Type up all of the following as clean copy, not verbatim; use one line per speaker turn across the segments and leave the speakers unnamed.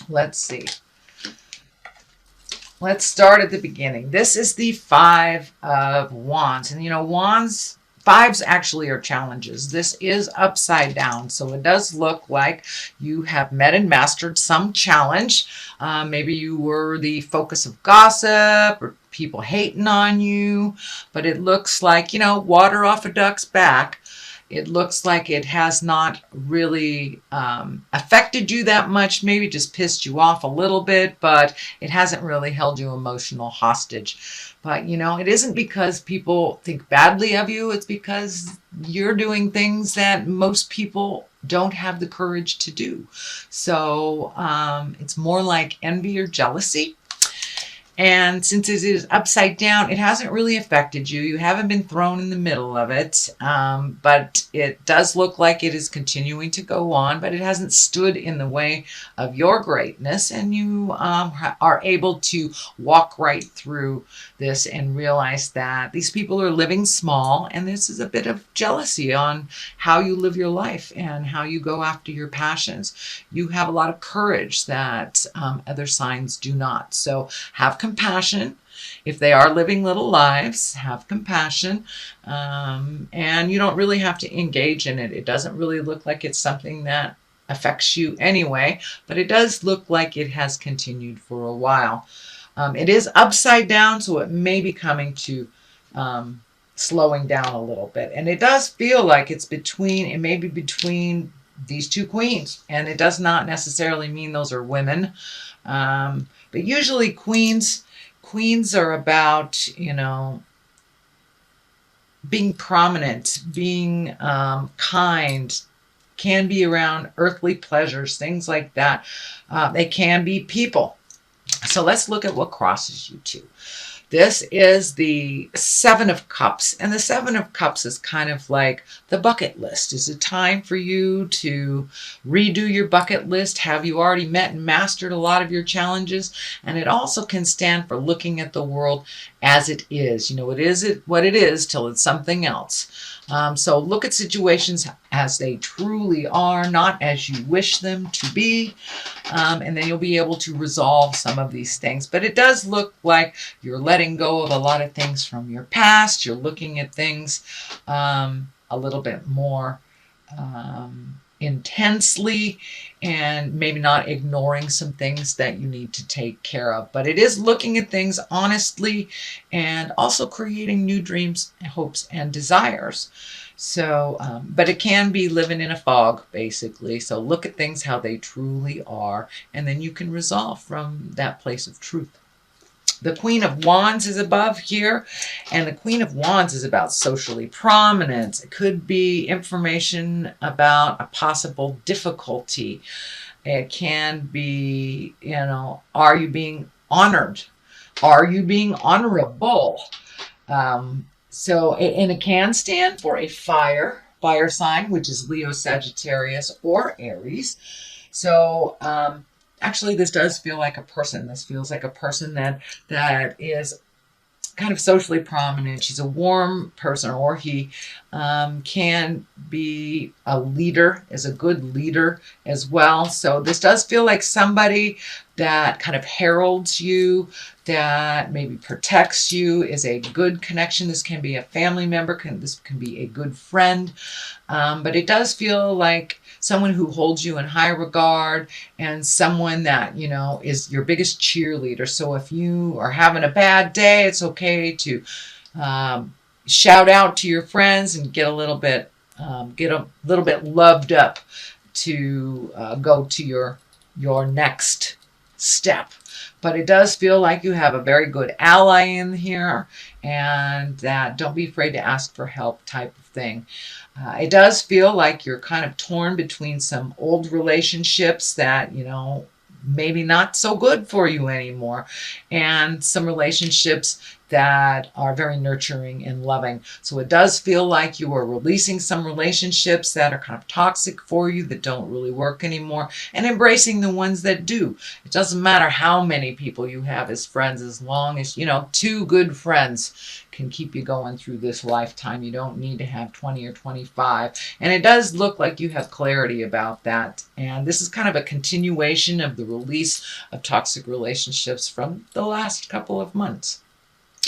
Let's see. Let's start at the beginning. This is the Five of Wands. And you know, wands, fives actually are challenges. This is upside down. So it does look like you have met and mastered some challenge. Maybe you were the focus of gossip or people hating on you. But it looks like, you know, water off a duck's back. It looks like it has not really affected you that much, maybe just pissed you off a little bit, but it hasn't really held you emotional hostage. But, you know, it isn't because people think badly of you. It's because you're doing things that most people don't have the courage to do. So it's more like envy or jealousy. And since it is upside down, it hasn't really affected you. You haven't been thrown in the middle of it. But it does look like it is continuing to go on, but it hasn't stood in the way of your greatness. And you are able to walk right through this and realize that these people are living small. And this is a bit of jealousy on how you live your life and how you go after your passions. You have a lot of courage that other signs do not. So have compassion. If they are living little lives, have compassion. And you don't really have to engage in it. It doesn't really look like it's something that affects you anyway, but it does look like it has continued for a while. It is upside down, so it may be coming to slowing down a little bit. And it does feel like it's between, it may be between these two queens. And it does not necessarily mean those are women. But usually queens are about, you know, being prominent, being kind, can be around earthly pleasures, things like that. They can be people. So let's look at what crosses you two. This is the Seven of Cups. And the Seven of Cups is kind of like the bucket list. Is it time for you to redo your bucket list? Have you already met and mastered a lot of your challenges? And it also can stand for looking at the world as it is. You know, it is what it is till it's something else. So look at situations as they truly are, not as you wish them to be. And then you'll be able to resolve some of these things. But it does look like you're letting go of a lot of things from your past. You're looking at things a little bit more intensely, and maybe not ignoring some things that you need to take care of. But it is looking at things honestly and also creating new dreams, hopes, and desires. So, but it can be living in a fog, basically. So look at things how they truly are, and then you can resolve from that place of truth. The Queen of Wands is above here, and the Queen of Wands is about socially prominence. It could be information about a possible difficulty. It can be, you know, are you being honored? Are you being honorable? And it can stand for a fire sign, which is Leo, Sagittarius, or Aries. So, actually, this does feel like a person. This feels like a person that is kind of socially prominent. She's a warm person, or he can be a leader, is a good leader as well. So this does feel like somebody that kind of heralds you, that maybe protects you, is a good connection. This can be a family member, this can be a good friend, but it does feel like someone who holds you in high regard, and someone that, you know, is your biggest cheerleader. So if you are having a bad day, it's okay to shout out to your friends and get a little bit loved up to go to your next step. But it does feel like you have a very good ally in here, and that don't be afraid to ask for help type of thing. It does feel like you're kind of torn between some old relationships that, you know, maybe not so good for you anymore, and some relationships that are very nurturing and loving. So it does feel like you are releasing some relationships that are kind of toxic for you, that don't really work anymore, and embracing the ones that do. It doesn't matter how many people you have as friends, as long as, you know, 2 good friends can keep you going through this lifetime. You don't need to have 20 or 25. And it does look like you have clarity about that. And this is kind of a continuation of the release of toxic relationships from the last couple of months.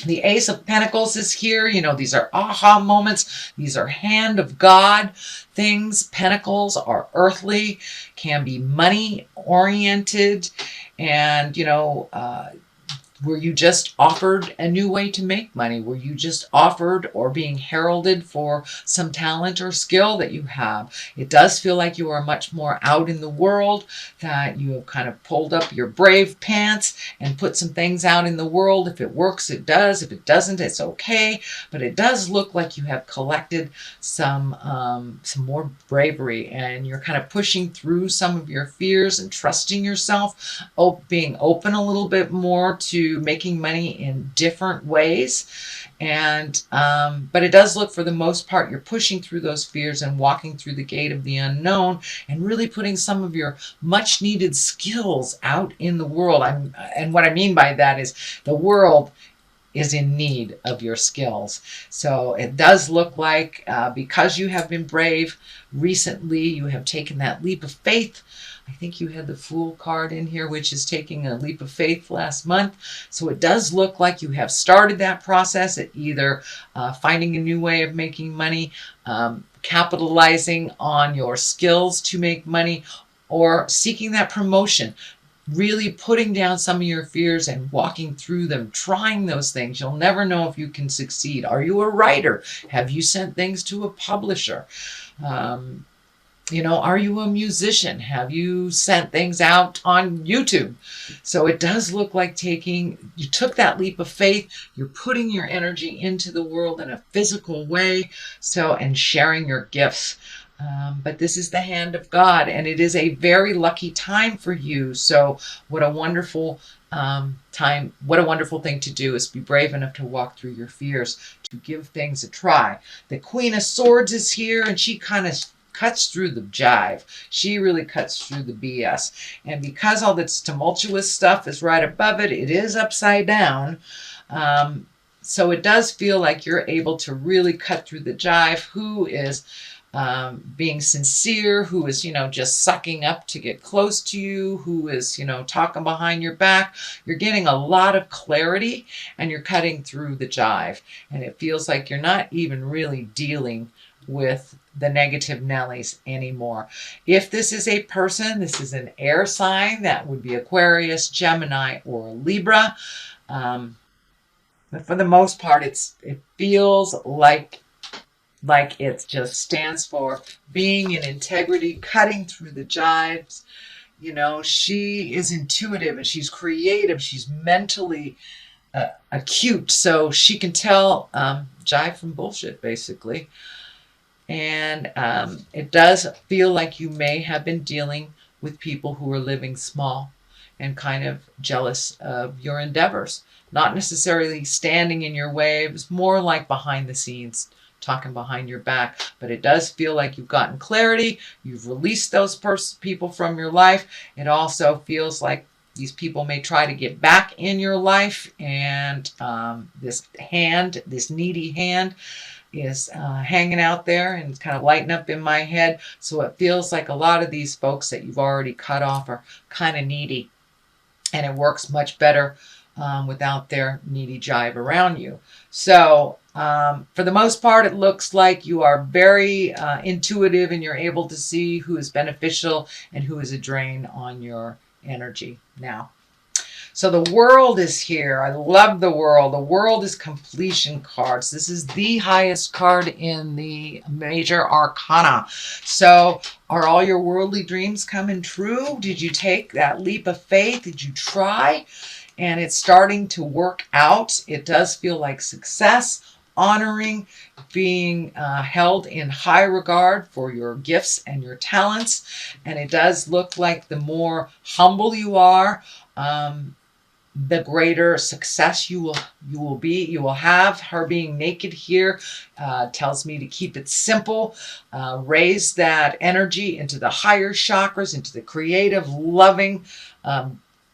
The Ace of Pentacles is here. You know, these are aha moments. These are hand of God things. Pentacles are earthly, can be money oriented, and, you know, were you just offered a new way to make money? Were you just offered or being heralded for some talent or skill that you have? It does feel like you are much more out in the world, that you have kind of pulled up your brave pants and put some things out in the world. If it works, it does. If it doesn't, it's okay. But it does look like you have collected some more bravery, and you're kind of pushing through some of your fears and trusting yourself, being open a little bit more to making money in different ways. And but it does look, for the most part, you're pushing through those fears and walking through the gate of the unknown, and really putting some of your much needed skills out in the world. And what I mean by that is the world is in need of your skills. So it does look like because you have been brave recently, you have taken that leap of faith. I think you had the Fool card in here, which is taking a leap of faith last month. So it does look like you have started that process at either finding a new way of making money, capitalizing on your skills to make money, or seeking that promotion. Really putting down some of your fears and walking through them, trying those things. You'll never know if you can succeed. Are you a writer? Have you sent things to a publisher? You know, are you a musician? Have you sent things out on YouTube? So it does look like you took that leap of faith. You're putting your energy into the world in a physical way. and sharing your gifts. But this is the hand of God, and it is a very lucky time for you. So what a wonderful time, what a wonderful thing to do, is be brave enough to walk through your fears, to give things a try. The Queen of Swords is here, and she kind of cuts through the jive. She really cuts through the BS. And because all this tumultuous stuff is right above it, it is upside down. So it does feel like you're able to really cut through the jive. Who is being sincere, who is, just sucking up to get close to you, who is, talking behind your back. You're getting a lot of clarity, and you're cutting through the jive. And it feels like you're not even really dealing with the negative Nellies anymore. If this is a person, this is an air sign. That would be Aquarius, Gemini, or Libra. But for the most part, it feels like it just stands for being in integrity, cutting through the jives. She is intuitive, and she's creative. She's mentally acute, so she can tell jive from bullshit, basically. And it does feel like you may have been dealing with people who are living small and kind of jealous of your endeavors. Not necessarily standing in your way. It was more like behind the scenes, talking behind your back. But it does feel like you've gotten clarity. You've released those people from your life. It also feels like these people may try to get back in your life. And this needy hand, is hanging out there and kind of lighting up in my head. So it feels like a lot of these folks that you've already cut off are kind of needy. And it works much better without their needy jive around you. So for the most part, it looks like you are very intuitive, and you're able to see who is beneficial and who is a drain on your energy now. So the World is here. I love the World. The World is completion cards. This is the highest card in the major arcana. So are all your worldly dreams coming true? Did you take that leap of faith? Did you try? And it's starting to work out. It does feel like success, honoring, being held in high regard for your gifts and your talents. And it does look like the more humble you are, the greater success you will have. Her being naked here tells me to keep it simple, raise that energy into the higher chakras, into the creative, loving,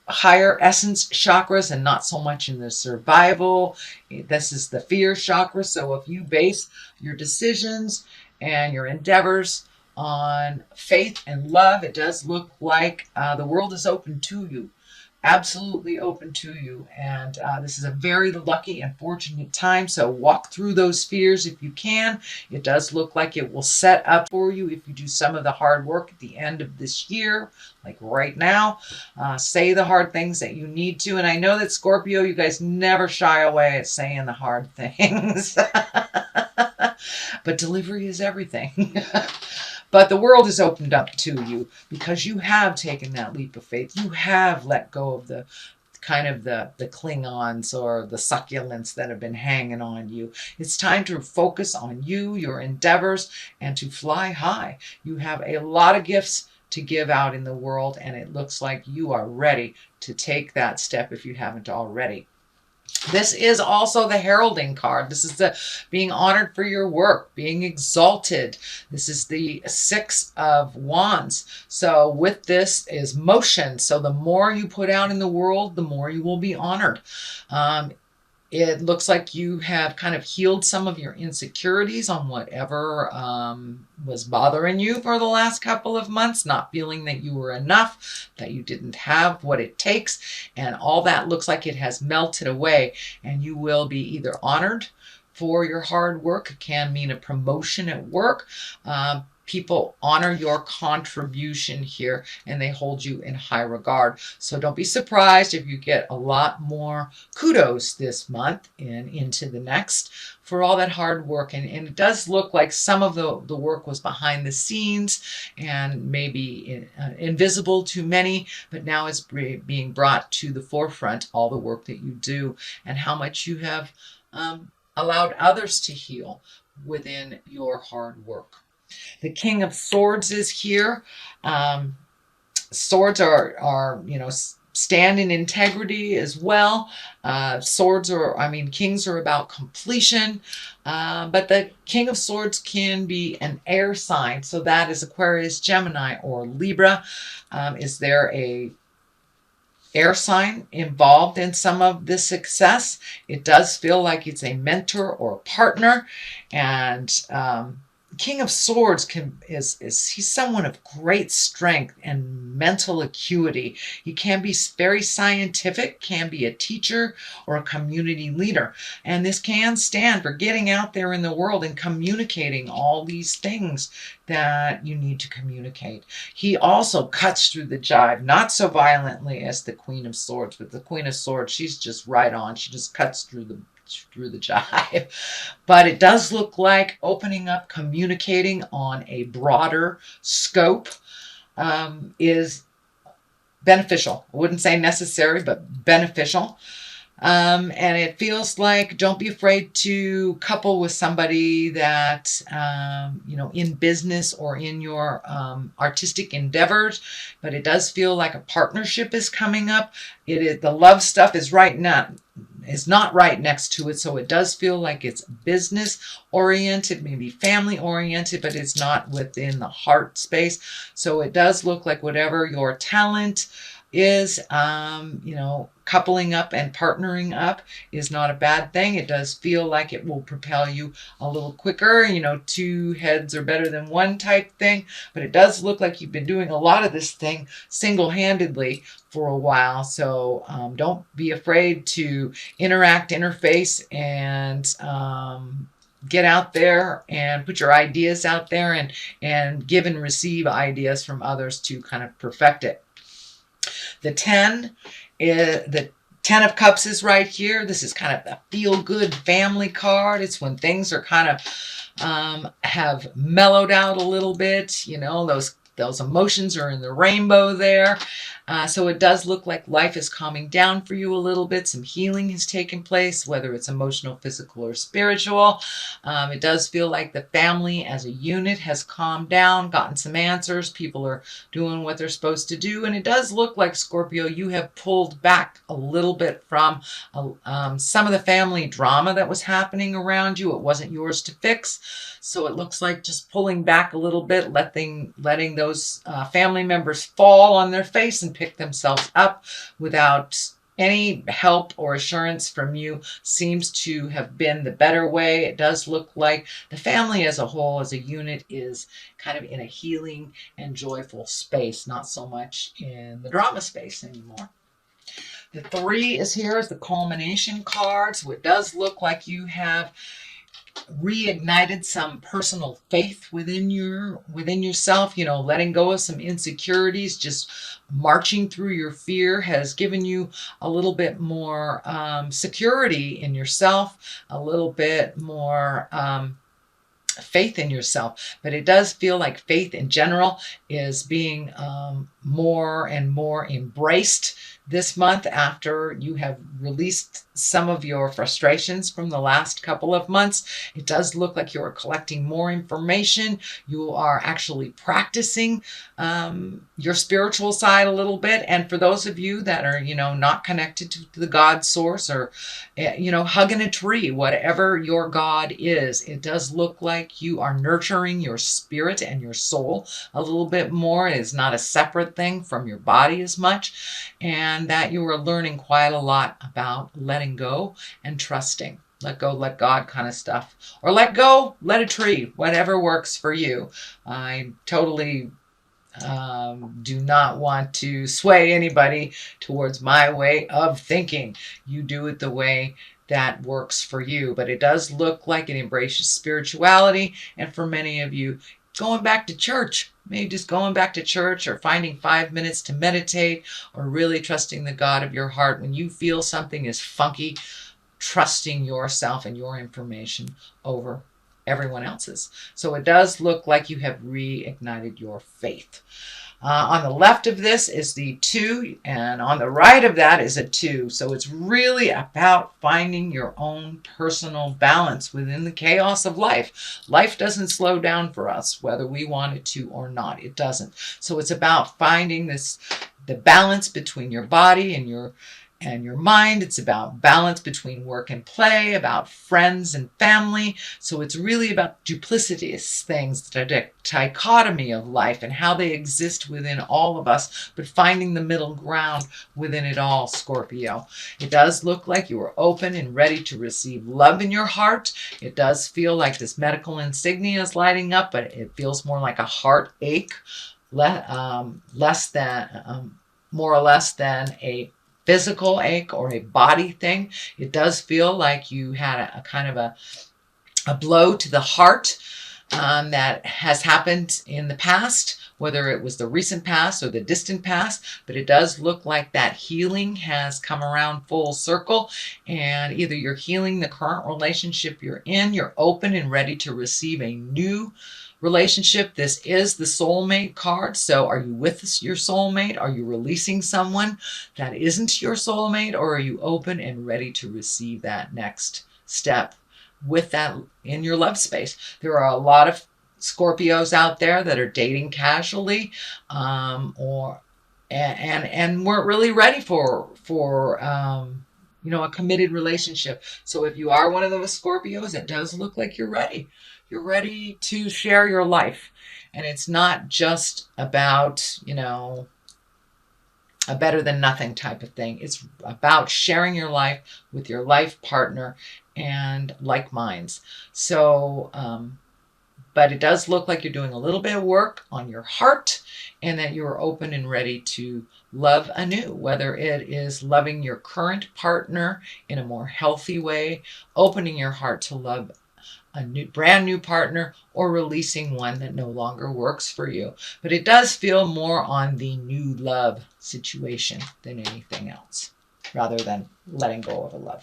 higher essence chakras, and not so much in the survival. This is the fear chakra. So if you base your decisions and your endeavors on faith and love, it does look like the world is open to you, absolutely open to you. And this is a very lucky and fortunate time. So walk through those fears if you can. It does look like it will set up for you if you do some of the hard work at the end of this year, like right now. Say the hard things that you need to. And I know that Scorpio, you guys never shy away at saying the hard things. But delivery is everything. But the world is opened up to you because you have taken that leap of faith. You have let go of the kind of the Klingons or the succulents that have been hanging on you. It's time to focus on you, your endeavors, and to fly high. You have a lot of gifts to give out in the world, and it looks like you are ready to take that step if you haven't already. This is also the heralding card. This is the being honored for your work, being exalted. This is the 6 of Wands. So with this is motion. So the more you put out in the world, the more you will be honored. It looks like you have kind of healed some of your insecurities on whatever was bothering you for the last couple of months, not feeling that you were enough, that you didn't have what it takes. And all that looks like it has melted away, and you will be either honored for your hard work. It can mean a promotion at work. People honor your contribution here, and they hold you in high regard. So don't be surprised if you get a lot more kudos this month and into the next for all that hard work. And it does look like some of the work was behind the scenes and maybe invisible to many, but now it's being brought to the forefront, all the work that you do and how much you have allowed others to heal within your hard work. The King of Swords is here. Swords are stand in integrity as well. Kings are about completion. But the King of Swords can be an air sign. So that is Aquarius, Gemini, or Libra. Is there a air sign involved in some of this success? It does feel like it's a mentor or a partner. And King of Swords he's someone of great strength and mental acuity. He can be very scientific, can be a teacher or a community leader. And this can stand for getting out there in the world and communicating all these things that you need to communicate. He also cuts through the jive, not so violently as the Queen of Swords, but the Queen of Swords, she's just right on. She just cuts through the jive. But it does look like opening up, communicating on a broader scope is beneficial. I wouldn't say necessary, but beneficial. And it feels like don't be afraid to couple with somebody that, in business or in your artistic endeavors, but it does feel like a partnership is coming up. The love stuff is not right next to it. So it does feel like it's business oriented, maybe family oriented, but it's not within the heart space. So it does look like whatever your talent is, coupling up and partnering up is not a bad thing. It does feel like it will propel you a little quicker, two heads are better than one type thing, but it does look like you've been doing a lot of this thing single-handedly for a while. So don't be afraid to interface and get out there and put your ideas out there and give and receive ideas from others to kind of perfect it. The 10 of Cups is right here. This is kind of the feel-good family card. It's when things are kind of have mellowed out a little bit. Those those emotions are in the rainbow there. So it does look like life is calming down for you a little bit. Some healing has taken place, whether it's emotional, physical, or spiritual. It does feel like the family as a unit has calmed down, gotten some answers. People are doing what they're supposed to do. And it does look like, Scorpio, you have pulled back a little bit from some of the family drama that was happening around you. It wasn't yours to fix. So it looks like just pulling back a little bit, letting those family members fall on their face and pick themselves up without any help or assurance from you seems to have been the better way. It does look like the family as a whole, as a unit, is kind of in a healing and joyful space, not so much in the drama space anymore. The 3 is here as the culmination card. So it does look like you have reignited some personal faith within yourself. Letting go of some insecurities, just marching through your fear has given you a little bit more security in yourself, a little bit more faith in yourself. But it does feel like faith in general is being more and more embraced this month after you have released some of your frustrations from the last couple of months. It does look like you are collecting more information. You are actually practicing your spiritual side a little bit. And for those of you that are, not connected to the God source, or, hugging a tree, whatever your God is, it does look like you are nurturing your spirit and your soul a little bit more. It is not a separate thing from your body as much. And that you are learning quite a lot about letting go and trusting. Let go, let God kind of stuff. Or let go, let a tree, whatever works for you. I totally do not want to sway anybody towards my way of thinking. You do it the way that works for you. But it does look like it embraces spirituality. And for many of you, going back to church, maybe just going back to church, or finding 5 minutes to meditate, or really trusting the God of your heart when you feel something is funky, trusting yourself and your information over everyone else's. So it does look like you have reignited your faith. On the left of this is the 2, and on the right of that is a 2. So it's really about finding your own personal balance within the chaos of life. Life doesn't slow down for us, whether we want it to or not. It doesn't. So it's about finding the balance between your body and your mind. It's about balance between work and play, about friends and family. So it's really about duplicitous things, the dichotomy of life and how they exist within all of us, but finding the middle ground within it all, Scorpio. It does look like you are open and ready to receive love in your heart. It does feel like this medical insignia is lighting up, but it feels more like a heartache, more or less than a physical ache or a body thing. It does feel like you had a kind of a blow to the heart that has happened in the past, whether it was the recent past or the distant past. But it does look like that healing has come around full circle, and either you're healing the current relationship you're in, you're open and ready to receive a new relationship. This is the soulmate card. So are you with your soulmate? Are you releasing someone that isn't your soulmate? Or are you open and ready to receive that next step with that in your love space? There are a lot of Scorpios out there that are dating casually, and weren't really ready for a committed relationship. So if you are one of those Scorpios, it does look like you're ready. You're ready to share your life. And it's not just about, a better than nothing type of thing. It's about sharing your life with your life partner and like minds. So, but it does look like you're doing a little bit of work on your heart, and that you're open and ready to love anew, whether it is loving your current partner in a more healthy way, opening your heart to love a brand new partner, or releasing one that no longer works for you. But it does feel more on the new love situation than anything else, rather than letting go of a love.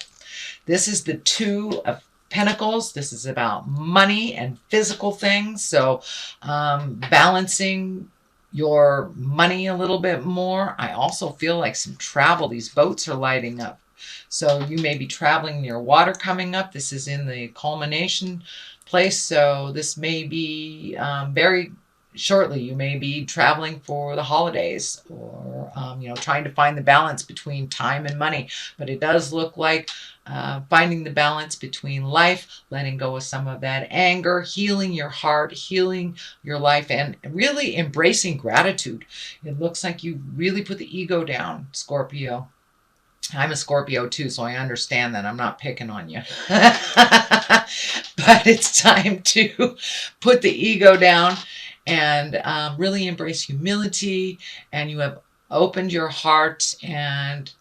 This is the 2 of Pentacles. This is about money and physical things. So balancing your money a little bit more. I also feel like some travel. These boats are lighting up. So you may be traveling near water coming up. This is in the culmination place. So this may be very shortly. You may be traveling for the holidays, or trying to find the balance between time and money. But it does look like finding the balance between life, letting go of some of that anger, healing your heart, healing your life, and really embracing gratitude. It looks like you really put the ego down, Scorpio. I'm a Scorpio too, so I understand that. I'm not picking on you. But it's time to put the ego down and really embrace humility. And you have opened your heart, and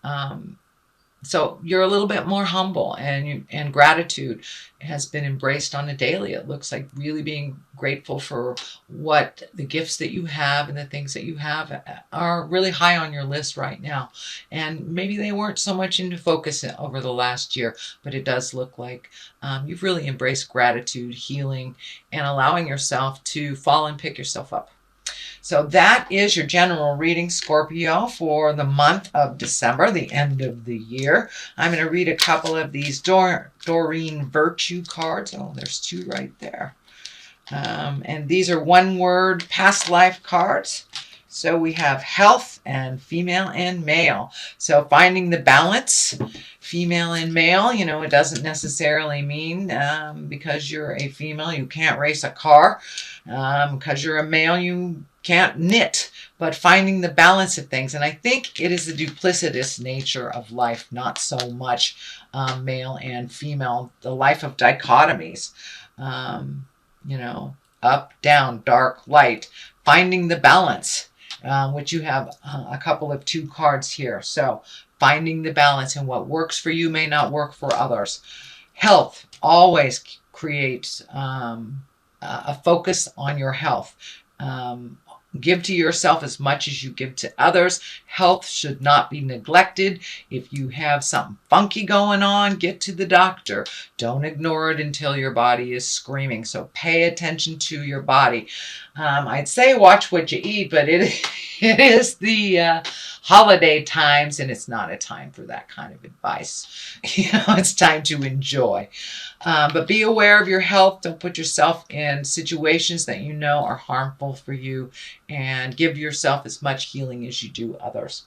so you're a little bit more humble, and gratitude has been embraced on a daily. It looks like really being grateful for what the gifts that you have and the things that you have are really high on your list right now. And maybe they weren't so much into focus over the last year, but it does look like you've really embraced gratitude, healing, and allowing yourself to fall and pick yourself up. So that is your general reading, Scorpio, for the month of December, the end of the year. I'm going to read a couple of these Doreen Virtue cards. Oh, there's two right there. And these are one-word past life cards. So we have health and female and male. So finding the balance, female and male, it doesn't necessarily mean because you're a female, you can't race a car. Because you're a male, you can't knit, but finding the balance of things. And I think it is the duplicitous nature of life, not so much male and female, the life of dichotomies, up, down, dark, light, finding the balance, which you have a couple of two cards here. So finding the balance, and what works for you may not work for others. Health always creates a focus on your health. Give to yourself as much as you give to others. Health should not be neglected. If you have something funky going on, get to the doctor. Don't ignore it until your body is screaming. So pay attention to your body. I'd say watch what you eat, but it is the holiday times, and it's not a time for that kind of advice. It's time to enjoy. But be aware of your health. Don't put yourself in situations that you know are harmful for you, and give yourself as much healing as you do others.